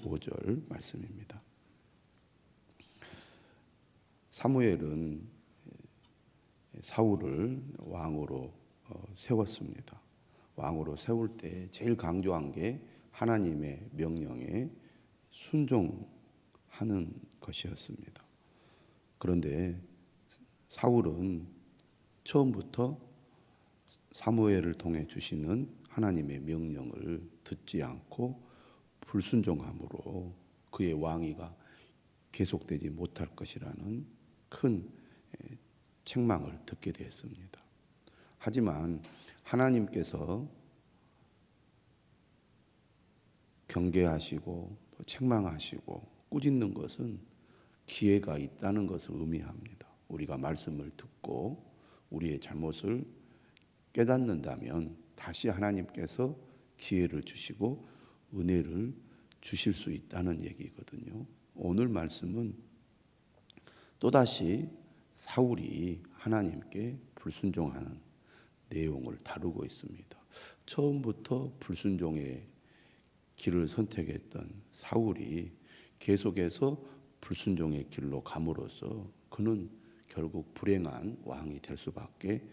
15절 말씀입니다. 사무엘은 사울을 왕으로 세웠습니다. 왕으로 세울 때 제일 강조한 게 하나님의 명령에 순종하는 것이었습니다. 그런데 사울은 처음부터 사무엘을 통해 주시는 하나님의 명령을 듣지 않고 불순종함으로 그의 왕위가 계속되지 못할 것이라는 큰 책망을 듣게 되었습니다. 하지만 하나님께서 경계하시고 또 책망하시고 꾸짖는 것은 기회가 있다는 것을 의미합니다. 우리가 말씀을 듣고 우리의 잘못을 깨닫는다면 다시 하나님께서 기회를 주시고 은혜를 주실 수 있다는 얘기거든요. 오늘 말씀은 또다시 사울이 하나님께 불순종하는 내용을 다루고 있습니다. 처음부터 불순종의 길을 선택했던 사울이 계속해서 불순종의 길로 감으로써 그는 결국 불행한 왕이 될 수밖에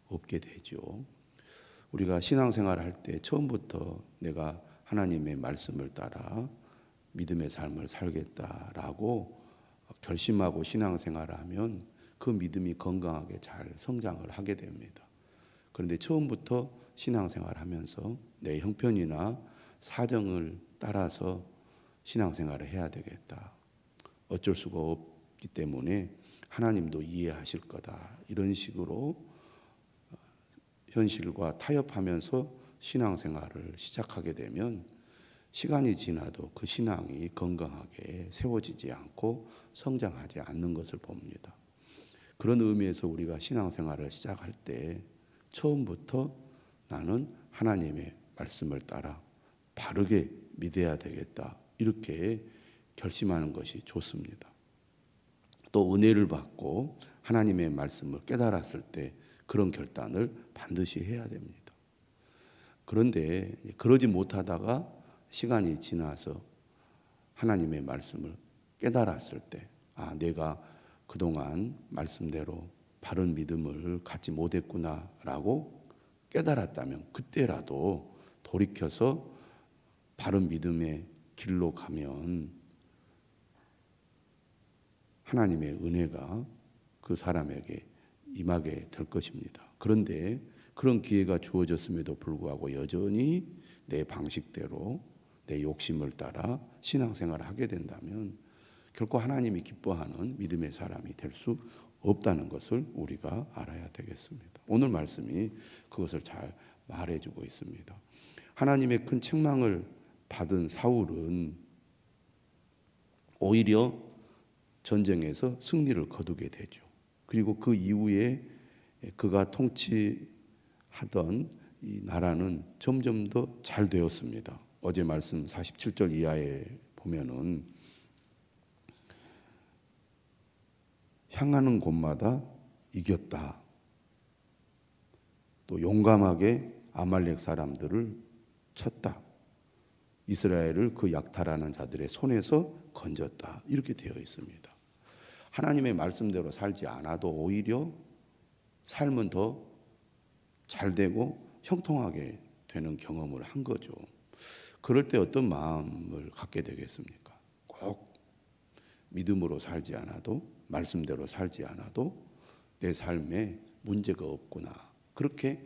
없게 되죠. 우리가 신앙생활을 할 때 처음부터 내가 하나님의 말씀을 따라 믿음의 삶을 살겠다라고 결심하고 신앙생활을 하면 그 믿음이 건강하게 잘 성장을 하게 됩니다. 그런데 처음부터 신앙생활을 하면서 내 형편이나 사정을 따라서 신앙생활을 해야 되겠다. 어쩔 수가 없기 때문에 하나님도 이해하실 거다. 이런 식으로 현실과 타협하면서 신앙생활을 시작하게 되면 시간이 지나도 그 신앙이 건강하게 세워지지 않고 성장하지 않는 것을 봅니다. 그런 의미에서 우리가 신앙생활을 시작할 때 처음부터 나는 하나님의 말씀을 따라 바르게 믿어야 되겠다. 이렇게 결심하는 것이 좋습니다. 또 은혜를 받고 하나님의 말씀을 깨달았을 때 그런 결단을 반드시 해야 됩니다. 그런데 그러지 못하다가 시간이 지나서 하나님의 말씀을 깨달았을 때 내가 그동안 말씀대로 바른 믿음을 갖지 못했구나라고 깨달았다면 그때라도 돌이켜서 바른 믿음의 길로 가면 하나님의 은혜가 그 사람에게 임하게 될 것입니다. 그런데 그런 기회가 주어졌음에도 불구하고 여전히 내 방식대로 내 욕심을 따라 신앙생활을 하게 된다면 결코 하나님이 기뻐하는 믿음의 사람이 될 수 없다는 것을 우리가 알아야 되겠습니다. 오늘 말씀이 그것을 잘 말해주고 있습니다. 하나님의 큰 책망을 받은 사울은 오히려 전쟁에서 승리를 거두게 되죠. 그리고 그 이후에 그가 통치하던 이 나라는 점점 더 잘 되었습니다. 어제 말씀 47절 이하에 보면은 향하는 곳마다 이겼다. 또 용감하게 아말렉 사람들을 쳤다. 이스라엘을 그 약탈하는 자들의 손에서 건졌다. 이렇게 되어 있습니다. 하나님의 말씀대로 살지 않아도 오히려 삶은 더 잘되고 형통하게 되는 경험을 한 거죠. 그럴 때 어떤 마음을 갖게 되겠습니까? 꼭 믿음으로 살지 않아도 말씀대로 살지 않아도 내 삶에 문제가 없구나. 그렇게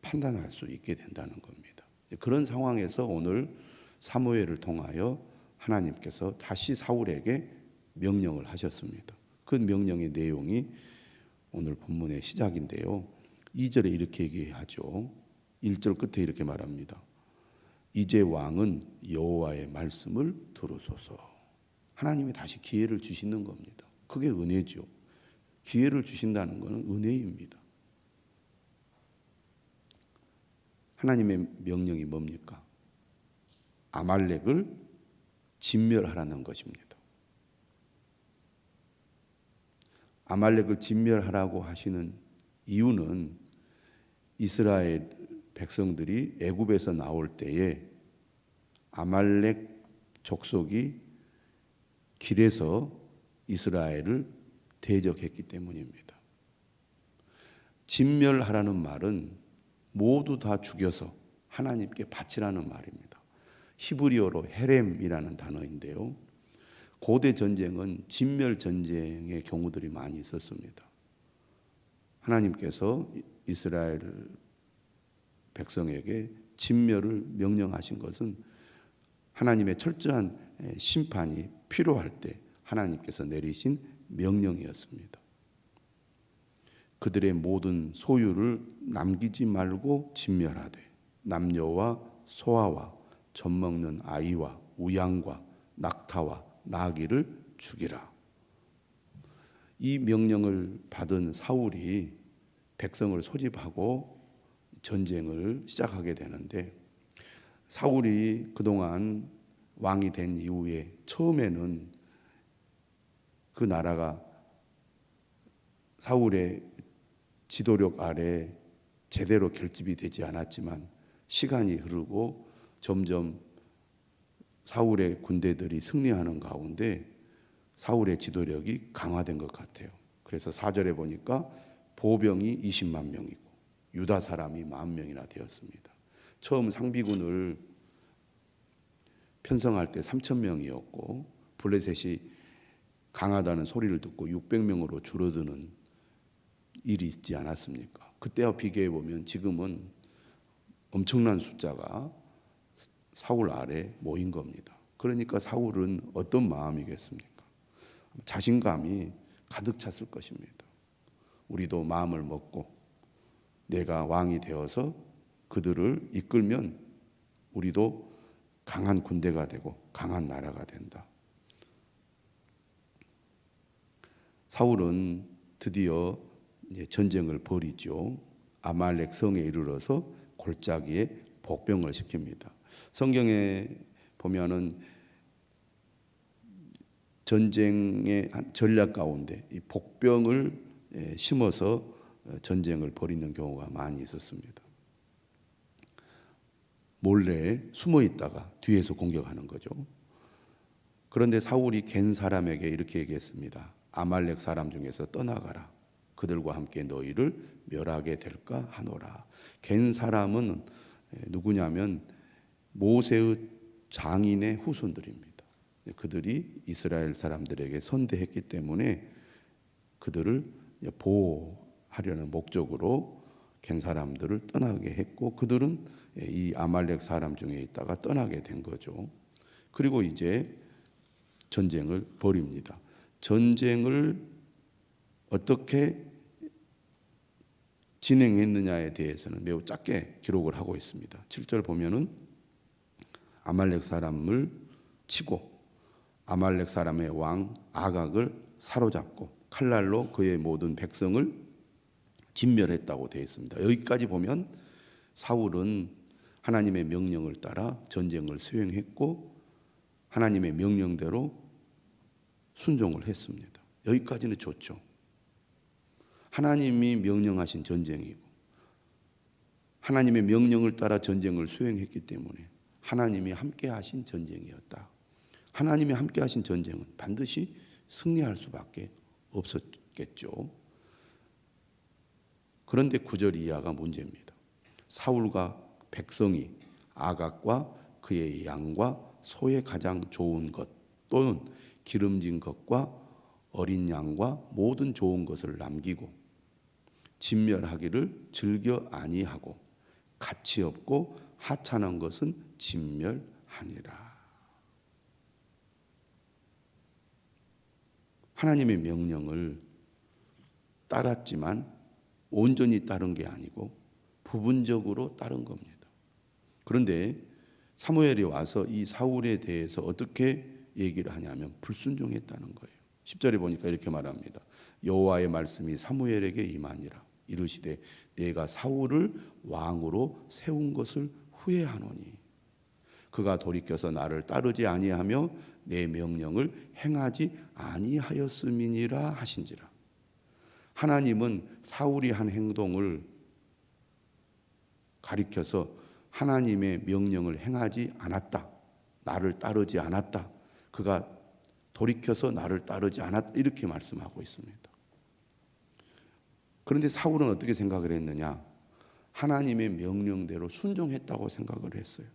판단할 수 있게 된다는 겁니다. 그런 상황에서 오늘 사무엘을 통하여 하나님께서 다시 사울에게 명령을 하셨습니다. 그 명령의 내용이 오늘 본문의 시작인데요. 2절에 이렇게 얘기하죠. 1절 끝에 이렇게 말합니다. 이제 왕은 여호와의 말씀을 들으소서. 하나님이 다시 기회를 주시는 겁니다. 그게 은혜죠. 기회를 주신다는 것은 은혜입니다. 하나님의 명령이 뭡니까? 아말렉을 진멸하라는 것입니다. 아말렉을 진멸하라고 하시는 이유는 이스라엘 백성들이 애굽에서 나올 때에 아말렉 족속이 길에서 이스라엘을 대적했기 때문입니다. 진멸하라는 말은 모두 다 죽여서 하나님께 바치라는 말입니다. 히브리어로 헤렘이라는 단어인데요. 고대 전쟁은 진멸 전쟁의 경우들이 많이 있었습니다. 하나님께서 이스라엘 백성에게 진멸을 명령하신 것은 하나님의 철저한 심판이 필요할 때 하나님께서 내리신 명령이었습니다. 그들의 모든 소유를 남기지 말고 진멸하되 남녀와 소아와 젖먹는 아이와 우양과 낙타와 나귀를 죽이라. 이 명령을 받은 사울이 백성을 소집하고 전쟁을 시작하게 되는데, 사울이 그동안 왕이 된 이후에 처음에는 그 나라가 사울의 지도력 아래 제대로 결집이 되지 않았지만 시간이 흐르고 점점 사울의 군대들이 승리하는 가운데 사울의 지도력이 강화된 것 같아요. 그래서 4절에 보니까 보병이 20만 명이고 유다 사람이 10,000명이나 되었습니다. 처음 상비군을 편성할 때 3,000명이었고 블레셋이 강하다는 소리를 듣고 600명으로 줄어드는 일이 있지 않았습니까? 그때와 비교해 보면 지금은 엄청난 숫자가 사울 아래 모인 겁니다. 그러니까 사울은 어떤 마음이겠습니까? 자신감이 가득 찼을 것입니다. 우리도 마음을 먹고 내가 왕이 되어서 그들을 이끌면 우리도 강한 군대가 되고 강한 나라가 된다. 사울은 드디어 이제 전쟁을 벌이죠. 아말렉 성에 이르러서 골짜기에 복병을 시킵니다. 성경에 보면은 전쟁의 전략 가운데 이 복병을 심어서 전쟁을 벌이는 경우가 많이 있었습니다. 몰래 숨어 있다가 뒤에서 공격하는 거죠. 그런데 사울이 겐 사람에게 이렇게 얘기했습니다. 아말렉 사람 중에서 떠나가라. 그들과 함께 너희를 멸하게 될까 하노라. 겐 사람은 누구냐면 모세의 장인의 후손들입니다. 그들이 이스라엘 사람들에게 선대했기 때문에 그들을 보호하려는 목적으로 겐 사람들을 떠나게 했고, 그들은 이 아말렉 사람 중에 있다가 떠나게 된 거죠. 그리고 이제 전쟁을 벌입니다. 전쟁을 어떻게 진행했느냐에 대해서는 매우 짧게 기록을 하고 있습니다. 7절 보면은 아말렉 사람을 치고 아말렉 사람의 왕 아각을 사로잡고 칼날로 그의 모든 백성을 진멸했다고 되어 있습니다. 여기까지 보면 사울은 하나님의 명령을 따라 전쟁을 수행했고 하나님의 명령대로 순종을 했습니다. 여기까지는 좋죠. 하나님이 명령하신 전쟁이고 하나님의 명령을 따라 전쟁을 수행했기 때문에 하나님이 함께 하신 전쟁이었다. 하나님이 함께 하신 전쟁은 반드시 승리할 수밖에 없었겠죠. 그런데 9절 이하가 문제입니다. 사울과 백성이 아각과 그의 양과 소의 가장 좋은 것 또는 기름진 것과 어린 양과 모든 좋은 것을 남기고 진멸하기를 즐겨 아니하고 가치 없고 하찮은 것은 진멸하니라. 하나님의 명령을 따랐지만 온전히 따른 게 아니고 부분적으로 따른 겁니다. 그런데 사무엘이 와서 이 사울에 대해서 어떻게 얘기를 하냐면 불순종했다는 거예요. 10절에 보니까 이렇게 말합니다. 여호와의 말씀이 사무엘에게 임하니라. 이르시되 내가 사울을 왕으로 세운 것을 후회하노니 그가 돌이켜서 나를 따르지 아니하며 내 명령을 행하지 아니하였음이니라 하신지라. 하나님은 사울이 한 행동을 가리켜서 하나님의 명령을 행하지 않았다 나를 따르지 않았다. 그가 돌이켜서 나를 따르지 않았다. 이렇게 말씀하고 있습니다. 그런데 사울은 어떻게 생각을 했느냐? 하나님의 명령대로 순종했다고 생각을 했어요.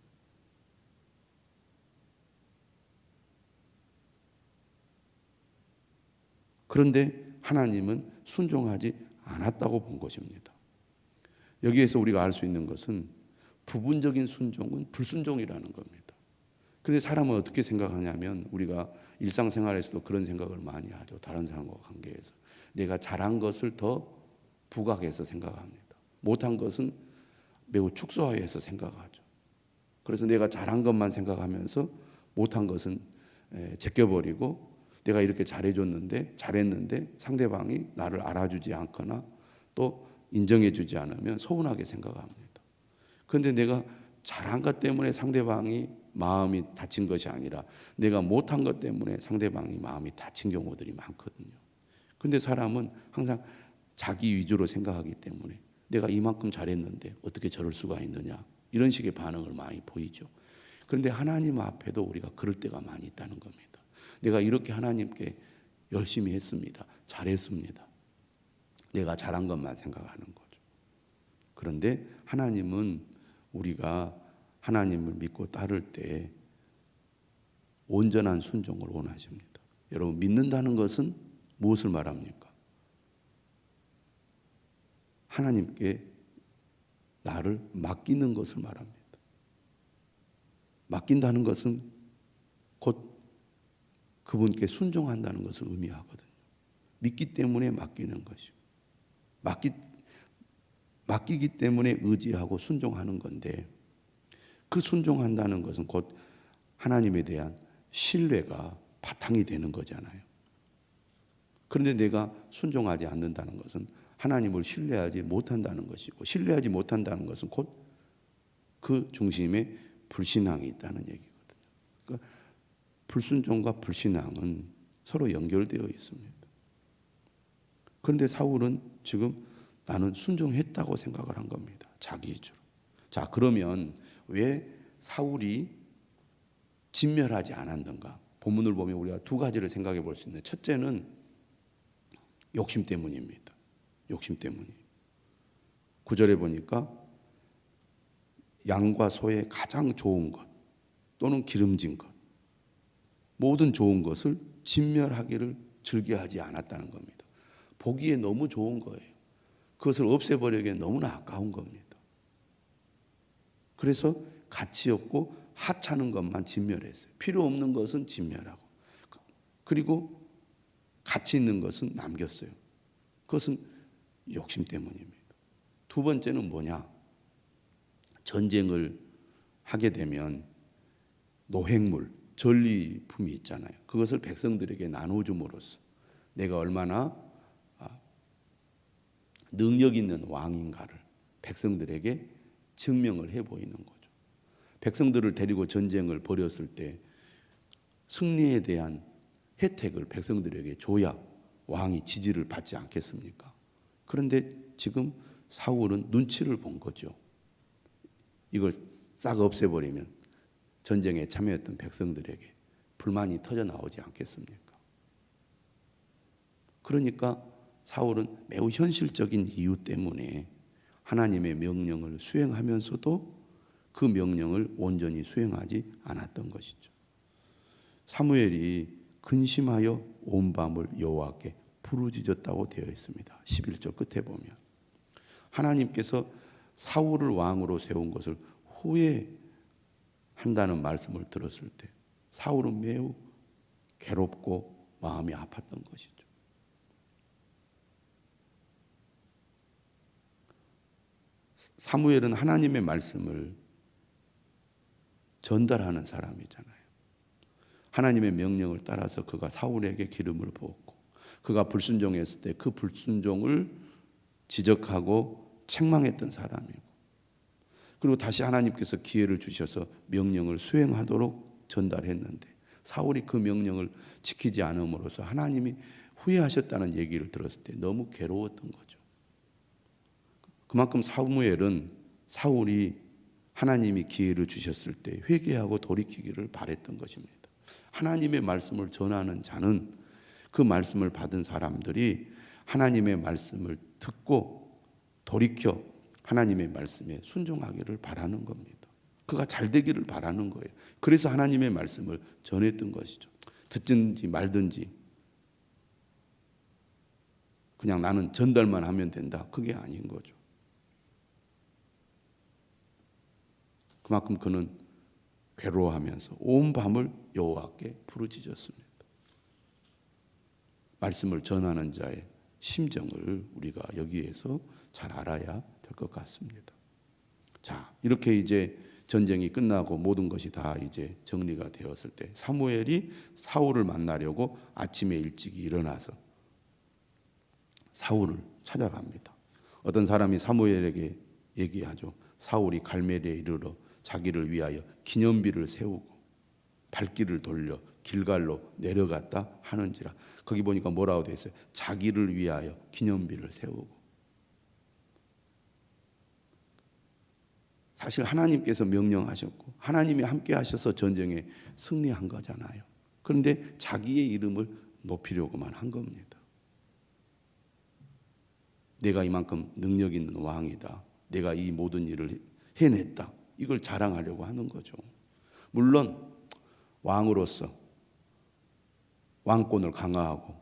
그런데 하나님은 순종하지 않았다고 본 것입니다. 여기에서 우리가 알 수 있는 것은 부분적인 순종은 불순종이라는 겁니다. 그런데 사람은 어떻게 생각하냐면 우리가 일상생활에서도 그런 생각을 많이 하죠. 다른 사람과 관계에서. 내가 잘한 것을 더 부각해서 생각합니다. 못한 것은 매우 축소해서 생각하죠. 그래서 내가 잘한 것만 생각하면서 못한 것은 제껴버리고 내가 이렇게 잘했는데 상대방이 나를 알아주지 않거나 또 인정해주지 않으면 서운하게 생각합니다. 그런데 내가 잘한 것 때문에 상대방이 마음이 다친 것이 아니라 내가 못한 것 때문에 상대방이 마음이 다친 경우들이 많거든요. 그런데 사람은 항상 자기 위주로 생각하기 때문에 내가 이만큼 잘했는데 어떻게 저럴 수가 있느냐 이런 식의 반응을 많이 보이죠. 그런데 하나님 앞에도 우리가 그럴 때가 많이 있다는 겁니다. 내가 이렇게 하나님께 열심히 했습니다. 잘했습니다. 내가 잘한 것만 생각하는 거죠. 그런데 하나님은 우리가 하나님을 믿고 따를 때 온전한 순종을 원하십니다. 여러분, 믿는다는 것은 무엇을 말합니까? 하나님께 나를 맡기는 것을 말합니다. 맡긴다는 것은 곧 그분께 순종한다는 것을 의미하거든요. 믿기 때문에 맡기는 것이고 맡기기 때문에 의지하고 순종하는 건데 그 순종한다는 것은 곧 하나님에 대한 신뢰가 바탕이 되는 거잖아요. 그런데 내가 순종하지 않는다는 것은 하나님을 신뢰하지 못한다는 것이고 신뢰하지 못한다는 것은 곧 그 중심에 불신앙이 있다는 얘기거든요. 그러니까 불순종과 불신앙은 서로 연결되어 있습니다. 그런데 사울은 지금 나는 순종했다고 생각을 한 겁니다. 자기 위주로. 자, 그러면 왜 사울이 진멸하지 않았는가? 본문을 보면 우리가 두 가지를 생각해 볼 수 있는데 첫째는 욕심 때문입니다. 욕심 때문이에요. 9절에 보니까 양과 소의 가장 좋은 것 또는 기름진 것 모든 좋은 것을 진멸하기를 즐겨하지 않았다는 겁니다. 보기에 너무 좋은 거예요. 그것을 없애버리기에 너무나 아까운 겁니다. 그래서 가치 없고 하찮은 것만 진멸했어요. 필요 없는 것은 진멸하고 그리고 가치 있는 것은 남겼어요. 그것은 욕심 때문입니다. 두 번째는 뭐냐? 전쟁을 하게 되면 노획물, 전리품이 있잖아요. 그것을 백성들에게 나눠줌으로써 내가 얼마나 능력 있는 왕인가를 백성들에게 증명을 해 보이는 거죠. 백성들을 데리고 전쟁을 벌였을 때 승리에 대한 혜택을 백성들에게 줘야 왕이 지지를 받지 않겠습니까? 그런데 지금 사울은 눈치를 본 거죠. 이걸 싹 없애버리면 전쟁에 참여했던 백성들에게 불만이 터져 나오지 않겠습니까? 그러니까 사울은 매우 현실적인 이유 때문에 하나님의 명령을 수행하면서도 그 명령을 온전히 수행하지 않았던 것이죠. 사무엘이 근심하여 온 밤을 여호와께 부르짖었다고 되어 있습니다. 11절 끝에 보면 하나님께서 사울을 왕으로 세운 것을 후회한다는 말씀을 들었을 때 사울은 매우 괴롭고 마음이 아팠던 것이죠. 사무엘은 하나님의 말씀을 전달하는 사람이잖아요. 하나님의 명령을 따라서 그가 사울에게 기름을 부었고 그가 불순종했을 때 그 불순종을 지적하고 책망했던 사람이고 그리고 다시 하나님께서 기회를 주셔서 명령을 수행하도록 전달했는데 사울이 그 명령을 지키지 않음으로써 하나님이 후회하셨다는 얘기를 들었을 때 너무 괴로웠던 거죠. 그만큼 사무엘은 사울이 하나님이 기회를 주셨을 때 회개하고 돌이키기를 바랬던 것입니다. 하나님의 말씀을 전하는 자는 그 말씀을 받은 사람들이 하나님의 말씀을 듣고 돌이켜 하나님의 말씀에 순종하기를 바라는 겁니다. 그가 잘 되기를 바라는 거예요. 그래서 하나님의 말씀을 전했던 것이죠. 듣든지 말든지 그냥 나는 전달만 하면 된다. 그게 아닌 거죠. 그만큼 그는 괴로워하면서 온 밤을 여호와께 부르짖었습니다. 말씀을 전하는 자의 심정을 우리가 여기에서 잘 알아야 될 것 같습니다. 자, 이렇게 이제 전쟁이 끝나고 모든 것이 다 이제 정리가 되었을 때 사무엘이 사울을 만나려고 아침에 일찍 일어나서 사울을 찾아갑니다. 어떤 사람이 사무엘에게 얘기하죠. 사울이 갈멜리에 이르러 자기를 위하여 기념비를 세우고 발길을 돌려 길갈로 내려갔다 하는지라. 거기 보니까 뭐라고 되어 있어요? 자기를 위하여 기념비를 세우고. 사실 하나님께서 명령하셨고 하나님이 함께 하셔서 전쟁에 승리한 거잖아요. 그런데 자기의 이름을 높이려고만 한 겁니다. 내가 이만큼 능력 있는 왕이다. 내가 이 모든 일을 해냈다. 이걸 자랑하려고 하는 거죠. 물론 왕으로서 왕권을 강화하고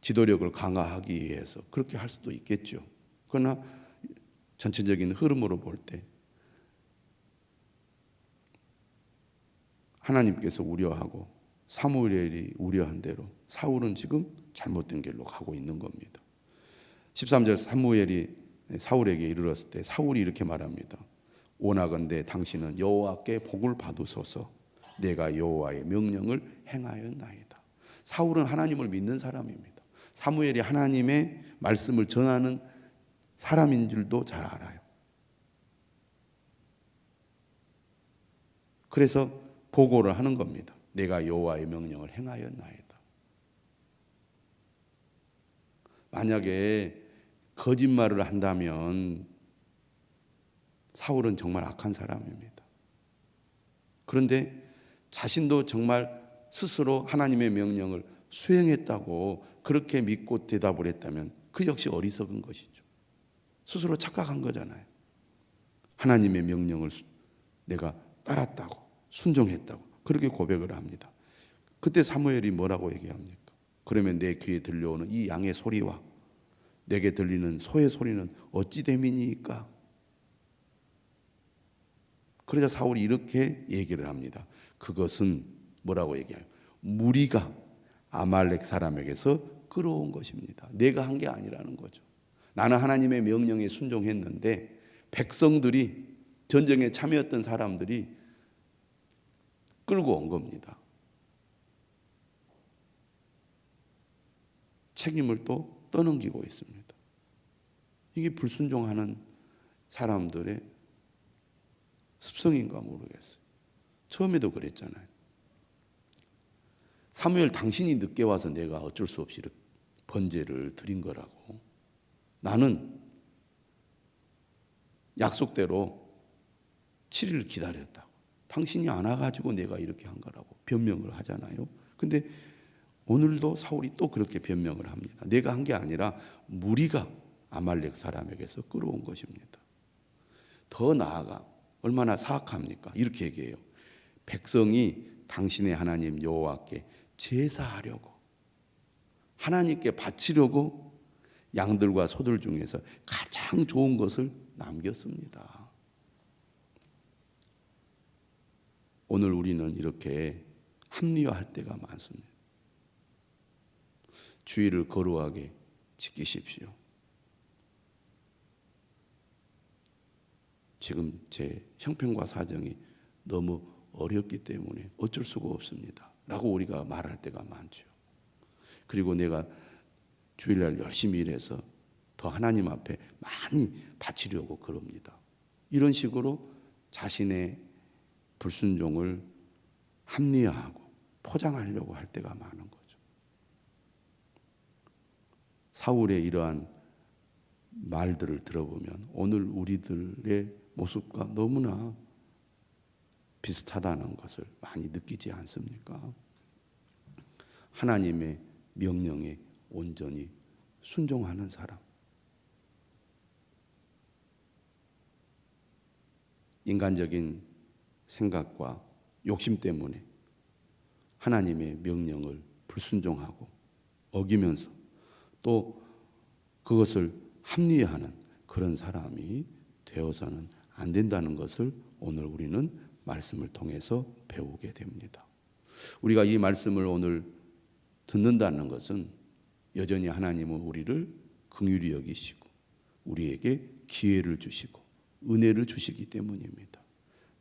지도력을 강화하기 위해서 그렇게 할 수도 있겠죠. 그러나 전체적인 흐름으로 볼 때 하나님께서 우려하고 사무엘이 우려한 대로 사울은 지금 잘못된 길로 가고 있는 겁니다. 13절 사무엘이 사울에게 이르렀을 때 사울이 이렇게 말합니다. 원하건대 당신은 여호와께 복을 받으소서. 내가 여호와의 명령을 행하였나이다. 사울은 하나님을 믿는 사람입니다. 사무엘이 하나님의 말씀을 전하는 사람인 줄도 잘 알아요. 그래서 보고를 하는 겁니다. 내가 여호와의 명령을 행하였나이다. 만약에 거짓말을 한다면 사울은 정말 악한 사람입니다. 그런데 자신도 정말 스스로 하나님의 명령을 수행했다고 그렇게 믿고 대답을 했다면 그 역시 어리석은 것이죠. 스스로 착각한 거잖아요. 하나님의 명령을 내가 따랐다고 순종했다고 그렇게 고백을 합니다. 그때 사무엘이 뭐라고 얘기합니까? 그러면 내 귀에 들려오는 이 양의 소리와 내게 들리는 소의 소리는 어찌 됨이니까? 그러자 사울이 이렇게 얘기를 합니다. 그것은 뭐라고 얘기해요? 무리가 아말렉 사람에게서 끌어온 것입니다. 내가 한 게 아니라는 거죠. 나는 하나님의 명령에 순종했는데 백성들이 전쟁에 참여했던 사람들이 끌고 온 겁니다. 책임을 또 떠넘기고 있습니다. 이게 불순종하는 사람들의 습성인가 모르겠어요. 처음에도 그랬잖아요. 사무엘 당신이 늦게 와서 내가 어쩔 수 없이 번제를 드린 거라고. 나는 약속대로 7일 기다렸다고. 당신이 안 와가지고 내가 이렇게 한 거라고 변명을 하잖아요. 근데 오늘도 사울이 또 그렇게 변명을 합니다. 내가 한 게 아니라 무리가 아말렉 사람에게서 끌어온 것입니다. 더 나아가 얼마나 사악합니까? 이렇게 얘기해요. 백성이 당신의 하나님 여호와께 제사하려고 하나님께 바치려고 양들과 소들 중에서 가장 좋은 것을 남겼습니다. 오늘 우리는 이렇게 합리화할 때가 많습니다. 주의를 거룩하게 지키십시오. 지금 제 형편과 사정이 너무 어렵기 때문에 어쩔 수가 없습니다. 라고 우리가 말할 때가 많죠. 그리고 내가 주일날 열심히 일해서 더 하나님 앞에 많이 바치려고 그럽니다. 이런 식으로 자신의 불순종을 합리화하고 포장하려고 할 때가 많은 거죠. 사울의 이러한 말들을 들어보면 오늘 우리들의 모습과 너무나 비슷하다는 것을 많이 느끼지 않습니까? 하나님의 명령에 온전히 순종하는 사람. 인간적인 생각과 욕심 때문에 하나님의 명령을 불순종하고 어기면서 또 그것을 합리화하는 그런 사람이 되어서는 안 된다는 것을 오늘 우리는 말씀을 통해서 배우게 됩니다. 우리가 이 말씀을 오늘 듣는다는 것은 여전히 하나님은 우리를 긍휼히 여기시고 우리에게 기회를 주시고 은혜를 주시기 때문입니다.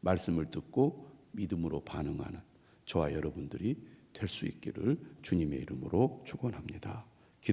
말씀을 듣고 믿음으로 반응하는 저와 여러분들이 될 수 있기를 주님의 이름으로 축원합니다.